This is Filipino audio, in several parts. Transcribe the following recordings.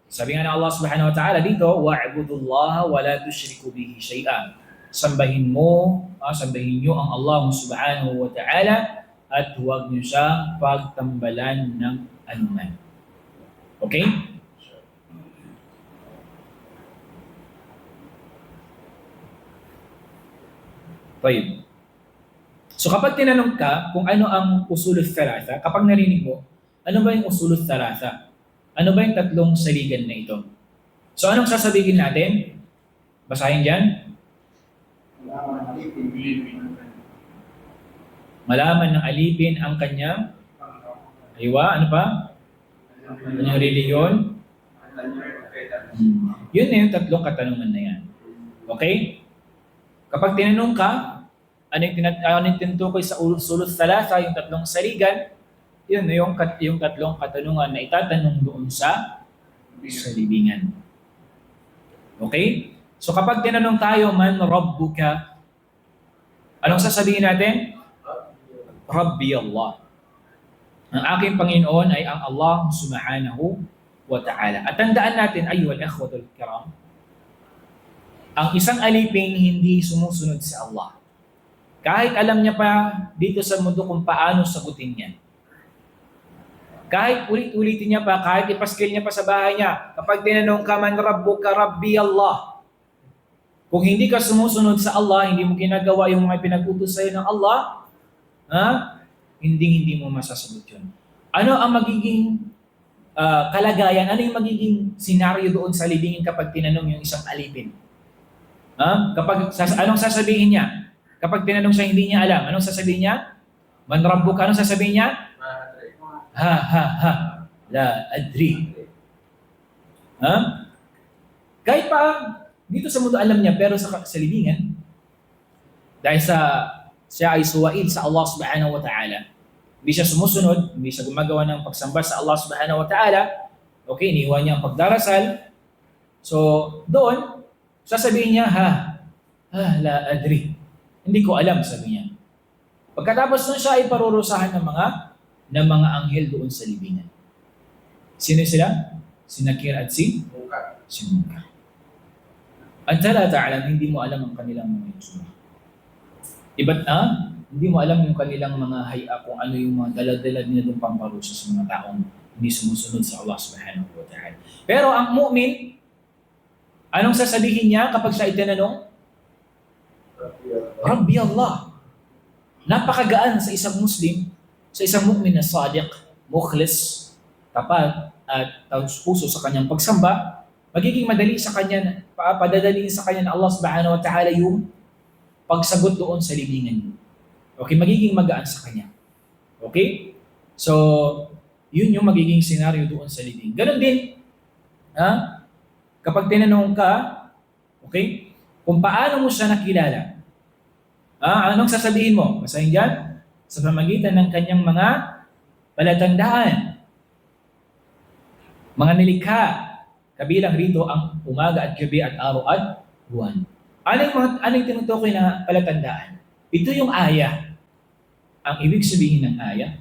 Sabi nga ng Allah subhanahu wa ta'ala dito, wa'budullaha wa la tushriku bihi shay'an. Sambahin nyo ang Allah subhanahu wa ta'ala at huwag nyo siyang pagtambalan ng anuman. Okay? Tayyib. So kapag tinanong ka kung ano ang usulul thalatha, kapag narinig mo, ano ba yung usulul thalatha? Ano ba yung tatlong saligan na ito? So anong sasabihin natin? Basahin dyan. Malaman ng alipin ang kanyang aywa, ano pa? Kanyang reliyon. Yun na yung tatlong katanungan na yan. Okay? Kapag tinanong ka, ano yung tinutukoy sa usulul thalatha, yung tatlong saligan, yun yung tatlong katanungan na itatanong doon sa libingan. Okay? So kapag tinanong tayo, man rabbuka, anong sasabihin natin? Rabbi Allah. Ang aking Panginoon ay ang Allah subhanahu wa ta'ala. At tandaan natin, ayyuhal ikhwatul kiram, ang isang aliping hindi sumusunod sa Allah. Kahit alam niya pa dito sa mundo kung paano sagutin yan. Kahit ulit-ulitin niya pa, kahit ipaskil niya pa sa bahay niya, kapag tinanong ka, man rabbuka, Rabbi Allah. Kung hindi ka sumusunod sa Allah, hindi mo ginagawa yung mga pinag-utos sa'yo ng Allah, hindi mo masasagot yun. Ano ang magiging kalagayan? Ano yung magiging senaryo doon sa libingin kapag tinanong yung isang alipin? Anong sasabihin niya? Kapag tinanong siya, hindi niya alam. Anong sasabihin niya? Man rabbuka, anong sasabihin niya? La adri. Kahit pa dito sa mundo alam niya, pero sa libingan, dahil siya ay suwaid sa Allah subhanahu wa ta'ala, hindi siya sumusunod, hindi siya gumagawa ng pagsamba sa Allah subhanahu wa ta'ala, okay, iniwan niya ang pagdarasal, so doon, sasabihin niya, la adri. Hindi ko alam, sabi niya. Pagkatapos nun siya ay parurusahan ng mga anghel doon sa libingan. Sino sila? Si Nakir at si Munkar. Anta la ta'alam, hindi mo alam ang kanilang mga itsura. Iba't hindi mo alam yung kanilang mga haya, kung ano yung mga daladala nila doon pamparusa sa mga taong hindi sumusunod sa Allah subhanahu wa ta'ala. Pero ang mu'min, anong sasabihin niya kapag siya itinanong? Rabbi Allah. Napakagaan sa isang Muslim, sa isang mu'min na sadiq, mukhlis, tapat, at puso sa kanyang pagsamba, magiging madali sa kanya, padadaliin sa kanya na Allah subhanahu wa ta'ala yung pagsagot doon sa libingan niyo. Okay, magiging magaan sa kanya. Okay? So, yun yung magiging senaryo doon sa libing. Ganon din, kapag tinanong ka, okay, kung paano mo siya nakilala, anong sasabihin mo? Basahin dyan, sa pamagitan ng kanyang mga palatandaan, mga nilikha, kabilang rito ang umaga at gabi at araw at buwan. Ano yung tinutukoy na palatandaan? Ito yung aya. Ang ibig sabihin ng aya,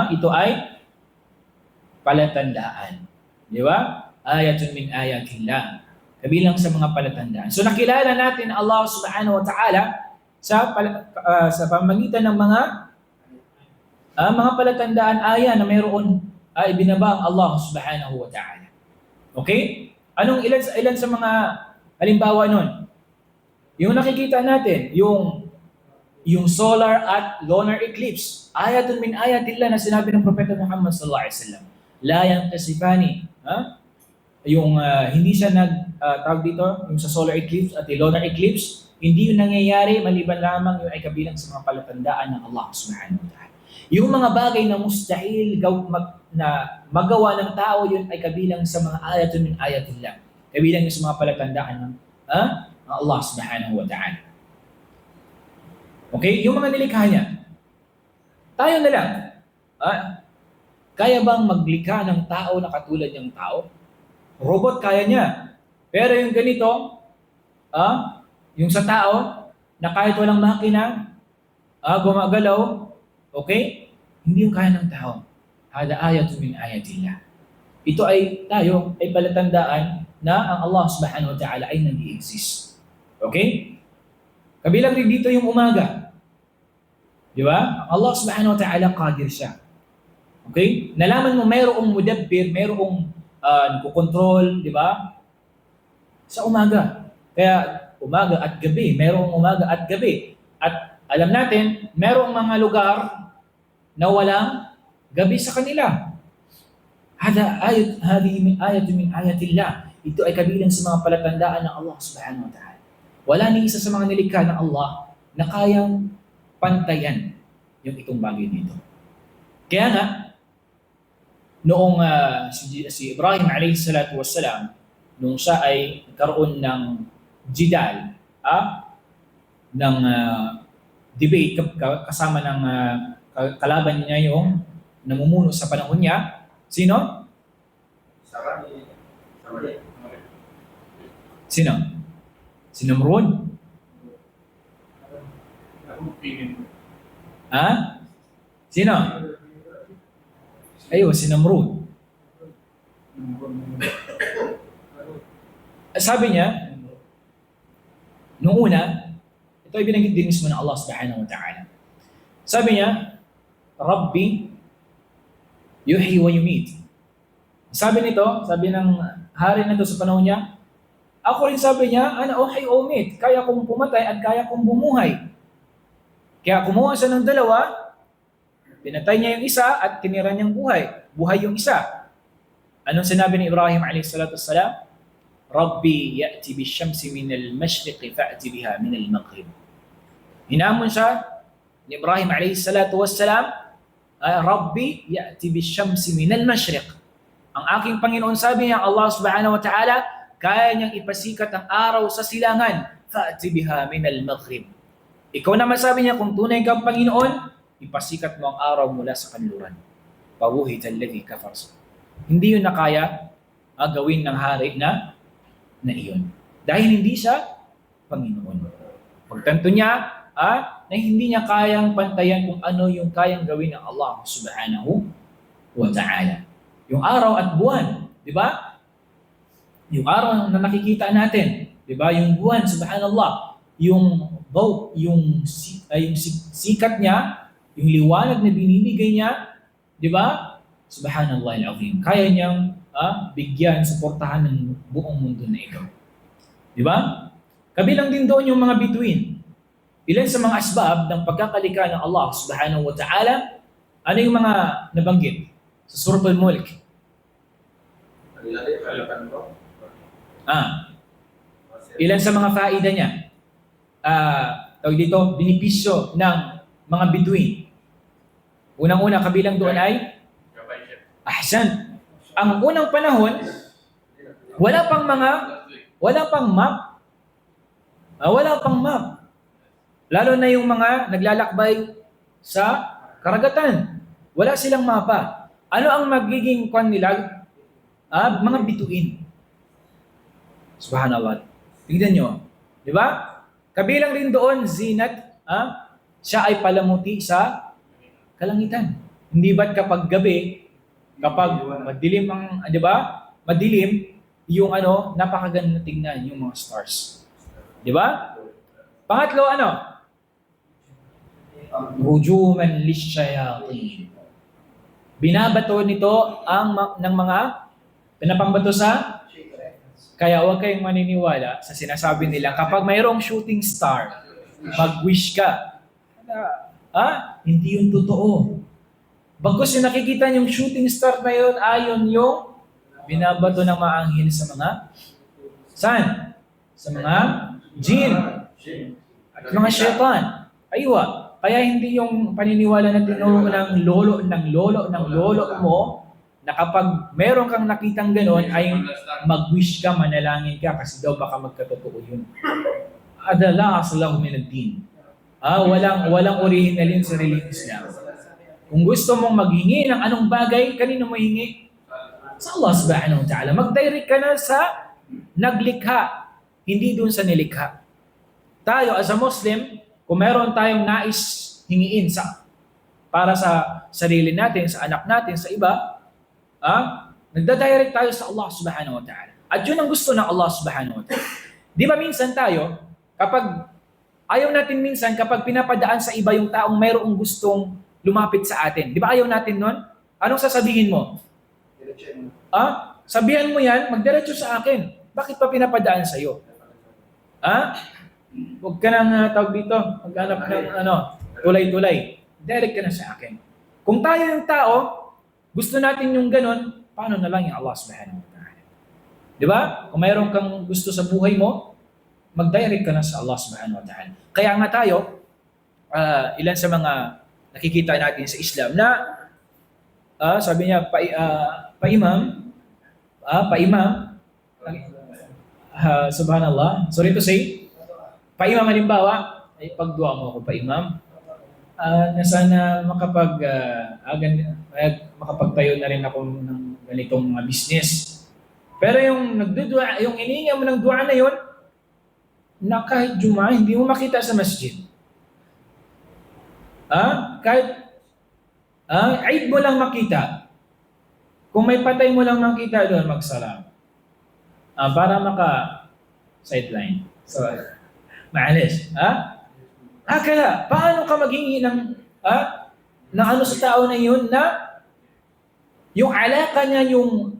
ito ay palatandaan. Di ba? Ayatun min ayatillah. Kabilang sa mga palatandaan. So nakilala natin Allah subhanahu wa ta'ala sa pamamagitan ng mga palatandaan, aya na mayroon ay binaba ang Allah subhanahu wa ta'ala. Okay? Ilan sa mga halimbawa nun? Yung nakikita natin, yung solar at lunar eclipse, ayatun min ayatillah na sinabi ng Propeta Muhammad sallallahu alaihi wasallam. La yantasifani. Yung hindi siya tawag dito, yung sa solar eclipse at lunar eclipse, hindi yun nangyayari maliban lamang yung ay kabilang sa mga palatandaan ng Allah subhanahu wa ta'ala. Yung mga bagay na mustahil na magawa ng tao, yun ay kabilang sa mga ayatun min ayatillah. Kabilang yung sa mga palatandaan ng Allah subhanahu wa ta'ala. Okay? Yung mga nilikha niya. Tayo na lang. Kaya bang maglikha ng tao na katulad ng tao? Robot kaya niya. Pero yung ganito, yung sa tao, na kahit walang makina, gumagalaw, okay? Hindi yung kaya ng tao. Hada ayatun min ayatillah. ito ay tayo ay palatandaan na ang Allah subhanahu wa ta'ala ay nag-i-exist. Okay? Kabilang rin dito yung umaga. Di ba? Ang Allah subhanahu wa ta'ala qadir siya. Okay? Nalaman mo mayroong mudabbir, mayroong nagkokontrol, di ba? Sa umaga. Kaya umaga at gabi, mayroong umaga at gabi. At alam natin, mayroong mga lugar na walang gabi sa kanila. Hadi min ayatillah. Ito ay kabilang sa mga palatandaan ng Allah subhanahu wa ta'ala. Wala ni isa sa mga nilikha ng Allah na kayang pantayan yung itong bagay dito. Kaya nga, noong si Ibrahim alayhi salatu wassalam, nung siya ay nagkaroon ng jidal, ng debate kasama ng kalaban niya yung namumuno sa panahon niya, sino? Sino? Si Namrud? Sino? Ayo, si Namrud. Sabi niya, nung una, ito ay binanggit din mismo ng Allah subhanahu wa ta'ala. Sabi niya, Rabbi, yuhyi wa yumit. Sabi nito, sabi ng hari na ito sa panahon niya, ako rin sabi niya, ana uhyi wa umit, kaya kong pumatay at kaya kong bumuhay. Kaya kumuha siya ng dalawa, pinatay niya yung isa at tinira niyang buhay. Buhay yung isa. Anong sinabi ni Ibrahim alayhi salatu wassalam? Rabbi ya'ti bisyamsi min al-mashriqi fa'ti biha min al-maghrib. Hinamon siya ni Ibrahim alayhi salatu wassalam, Rabbi ya'ti bisyamsi min al-mashriq. Ang aking Panginoon, sabi niya, Allah subhanahu wa ta'ala, kaya niyang ipasikat ang araw sa silangan, fa'ti biha min al-maghrib. Ikaw naman sabi niya, kung tunay kang Panginoon, ipasikat mo ang araw mula sa kanluran. Pabuhit alladhi kafar. Hindi yun na kaya gawin ng hari na iyon. Dahil hindi siya Panginoon. Pagtanto niya, na hindi niya kayang pantayan kung ano yung kayang gawin ng Allah subhanahu wa ta'ala. Yung araw at buwan, di ba? Yung araw na nakikita natin, di ba? Yung buwan, subhanallah, yung sikat niya, yung liwanag na binibigay niya, di ba? Subhanallah al-azim. Kaya niyang bigyan, suportahan ng buong mundo na ito. Di ba? Kabilang din doon yung mga bituin. Ilan sa mga asbab ng pagkakalika ng Allah subhanahu wa ta'ala, ano yung mga nabanggit sa Suratul Mulk? Ilan sa mga faida niya? Tawag dito, binipisyo ng mga bituin. Unang-una, kabilang doon ay ahsan. Ang unang panahon, wala pang map. Wala pang map. Lalo na yung mga naglalakbay sa karagatan. Wala silang mapa. Ano ang magiging kwan nila? Mga bituin. Subhanallah. Tingnan nyo. Di ba? Kabilang rin doon, zinat, siya ay palamuti sa kalangitan. Hindi ba't kapag gabi, kapag madilim ang, di ba? Madilim, yung napakaganda tingnan yung mga stars. Di ba? Pangatlo, Rujuman lishayatin. Binabato nito ng mga pinapambato sa. Kaya huwag kayong maniniwala sa sinasabi nila kapag mayroong shooting star, mag-wish ka. Hindi yun totoo. Bagkus yung nakikita yung shooting star na yun, ayon yung binabato ng maanghel sa mga saan? Sa mga jinn at mga syaitan. Aywa. Kaya hindi yung paniniwala na tinuro ng lolo mo na kapag meron kang nakitang gano'n ay mag-wish ka, manalangin ka kasi daw baka magkatotoo yun. Adala aslahu min ad-din. Walang original yun sa religion Islam. Kung gusto mong maghingi ng anong bagay, kanino mo hingi? Sa Allah subhanahu wa ta'ala. Mag-direct ka na sa naglikha, hindi dun sa nilikha. Tayo as a Muslim, kung meron tayong nais hingiin para sa sarili natin, sa anak natin, sa iba, Nagdadirect tayo sa Allah subhanahu wa ta'ala. At yun ang gusto ng Allah subhanahu wa ta'ala. Di ba minsan tayo, ayaw natin minsan kapag pinapadaan sa iba yung taong mayroong gustong lumapit sa atin. Di ba ayaw natin nun? Anong sasabihin mo? Sabihan mo yan, magdiretso sa akin. Bakit pa pinapadaan sa'yo? Huwag ka nang tawag dito, maghanap ng tulay-tulay. Direct ka na sa akin. Kung tayo yung tao, gusto natin yung ganun, paano na lang yung Allah subhanahu wa ta'ala? Di ba? Kung mayroon kang gusto sa buhay mo, mag-direct ka na sa Allah subhanahu wa ta'ala. Kaya nga tayo, ilan sa mga nakikita natin sa Islam na sabi niya, pa-imam, subhanallah, sorry to say, pa-imam halimbawa, ay pagdua mo ako pa-imam, na sana makapagtayo na rin ako ng ganitong mga business. Pero yung nagdudua, yung inihinga mo ng dua na yun, na kahit Juma, hindi mo makita sa masjid. Kahit Eid mo lang makita. Kung may patay mo lang makita doon, magsalam. Para maka-sideline. So, maalis. Kaya, paano ka maghingi ng ano sa tao na yun na yung alaka niya, yung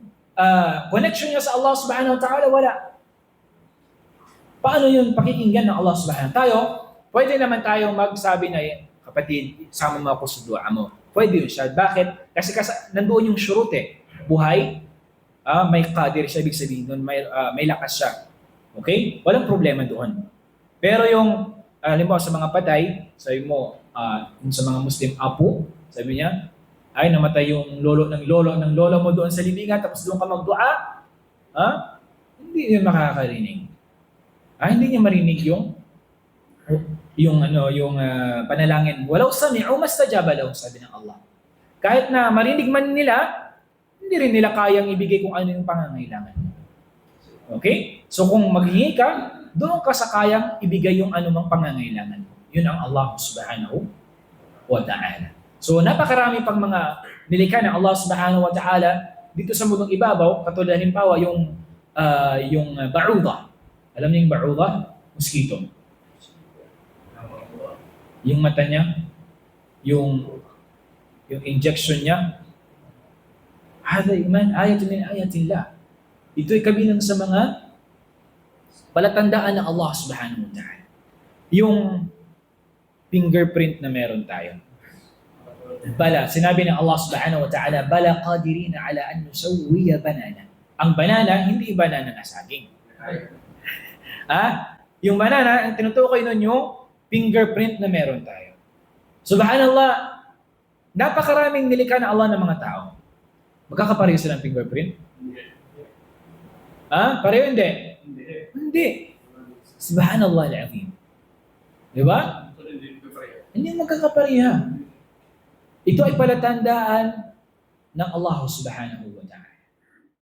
connection niya sa Allah subhanahu wa ta'ala, wala. Paano yun pakikinggan ng Allah subhanahu wa ta'ala? Tayo, pwede naman tayo magsabi na, kapatid, sama mo ako sa dua mo. Pwede yun siya. Bakit? Kasi nandoon yung shurut Buhay, may qadir siya, ibig sabihin nun, may lakas siya. Okay? Walang problema doon. Pero yung, halimbawa sa mga patay, sabi mo, sa mga Muslim apo, sabi niya, ay namatay yung lolo mo doon sa libingan, tapos doon ka magdua, hindi yun makakarinig. Hindi niya marinig yung panalangin. Walau sami'u mastajaba lahum, sabi ng Allah. Kahit na marinig man nila, hindi rin nila kayang ibigay kung ano yung pangangailangan. Okay? So kung maghingi ka, doon ka sa kayang ibigay yung anumang pangangailangan. Yun ang Allah subhanahu wa ta'ala. So napakarami pang mga nilikha ng Allah subhanahu wa ta'ala dito sa mundong ibabaw, katulad halimbawa yung ba'udah. Alam niyo yung ba'udah? Mosquito. Yung mata niya, yung injection niya, hada iman ayatun min ayatillah. Ito'y kabilang sa mga palatandaan ng Allah subhanahu wa ta'ala. Yung fingerprint na meron tayo. Bala, sinabi ng Allah subhanahu wa ta'ala, bala qadirina ala an nusawwiya banana. Ang banana, hindi banana na saging. Yung banana, ang tinutukoy nun yung fingerprint na meron tayo. Subhanallah, napakaraming nilikha na Allah ng mga tao. Magkakapareho sila ng fingerprint? Pareho hindi? Hindi. Subhanallah al-azim. Di ba? Hindi magkakapareha. Ito ay palatandaan ng Allah subhanahu